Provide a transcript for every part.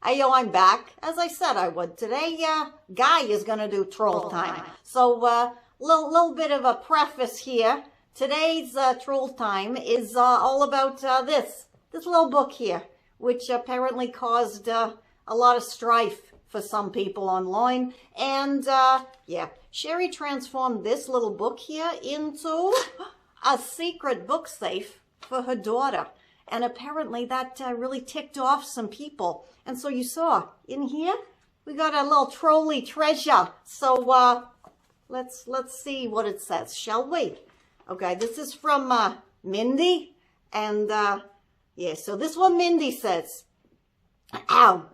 Hey, yo, I'm back. As I said I would. Today, Guy is going to do troll time. So, little bit of a preface here. Today's troll time is all about this little book here, which apparently caused a lot of strife for some people online. And, yeah, Sheri transformed this little book here into a secret book safe for her daughter. And apparently that really ticked off some people. And so you saw in here, we got a little trolley treasure. So let's see what it says, shall we? Okay, this is from Mindy. And yeah, so this one Mindy says, ow,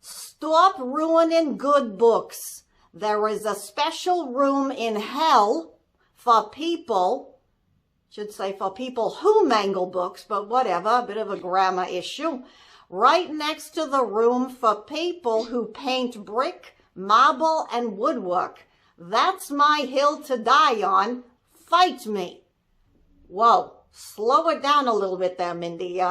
stop ruining good books. There is a special room in hell for people, should say for people who mangle books, but whatever, a bit of a grammar issue. Right next to the room for people who paint brick, marble, and woodwork. That's my hill to die on. Fight me. Whoa, slow it down a little bit there, Mindy.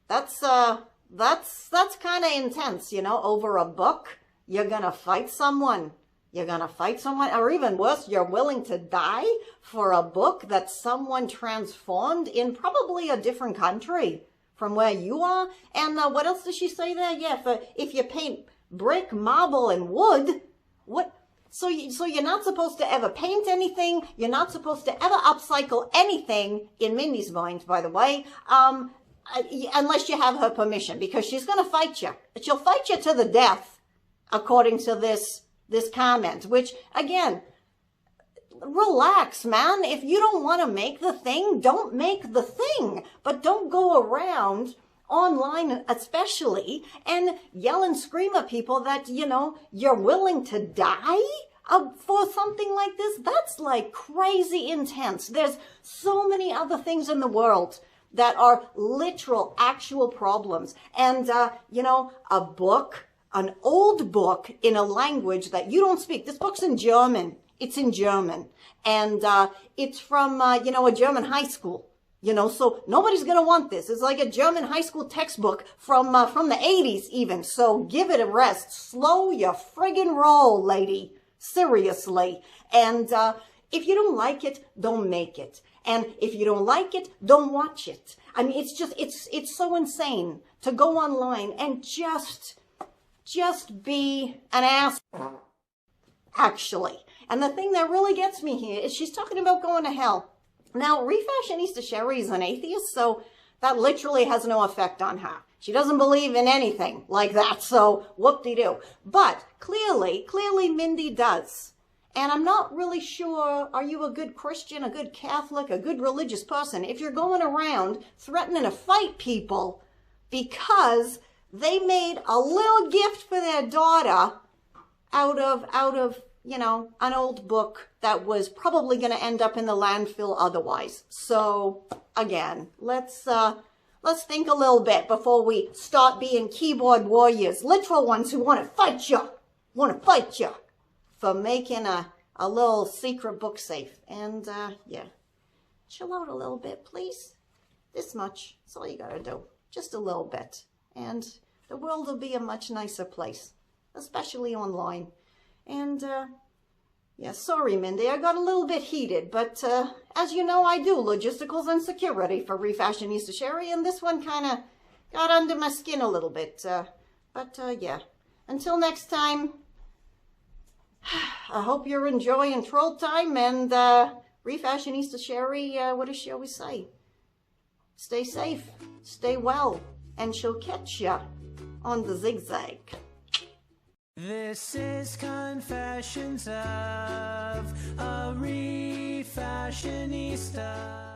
That's kind of intense, you know, over a book. You're gonna fight someone. You're going to fight someone, or even worse, you're willing to die for a book that someone transformed in probably a different country from where you are. And what else does she say there? Yeah, if you paint brick, marble, and wood, what? So you're not supposed to ever paint anything. You're not supposed to ever upcycle anything, in Mindy's mind, by the way, unless you have her permission, because she's going to fight you. She'll fight you to the death, according to this comment, which, again, relax, man. If you don't want to make the thing, don't make the thing. But don't go around online, especially, and yell and scream at people that, you know, you're willing to die for something like this. That's like crazy intense. There's so many other things in the world that are literal, actual problems. And, you know, a book, an old book in a language that you don't speak. This book's in German. It's in German. And it's from, you know, a German high school. You know, so nobody's going to want this. It's like a German high school textbook from the 80s even. So give it a rest. Slow your friggin' roll, lady. Seriously. And if you don't like it, don't make it. And if you don't like it, don't watch it. I mean, it's just, it's so insane to go online and just be an ass, actually. And the thing that really gets me here is she's talking about going to hell. Now, Refashionista Sheri is an atheist, so that literally has no effect on her. She doesn't believe in anything like that, so whoop-de-doo. But clearly Mindy does. And I'm not really sure, are you a good Christian, a good Catholic, a good religious person, if you're going around threatening to fight people because they made a little gift for their daughter out of, you know, an old book that was probably going to end up in the landfill otherwise. So, again, let's think a little bit before we start being keyboard warriors, literal ones who want to fight you for making a little secret book safe. And, yeah, chill out a little bit, please. This much. That's all you got to do. Just a little bit. And the world will be a much nicer place, especially online. And, yeah, sorry, Mindy, I got a little bit heated, but as you know, I do logisticals and security for Refashionista Sheri, and this one kind of got under my skin a little bit. But, yeah, until next time, I hope you're enjoying troll time, and Refashionista Sheri, what does she always say? Stay safe, stay well, and she'll catch ya on the zigzag. This is Confessions of a Refashionista.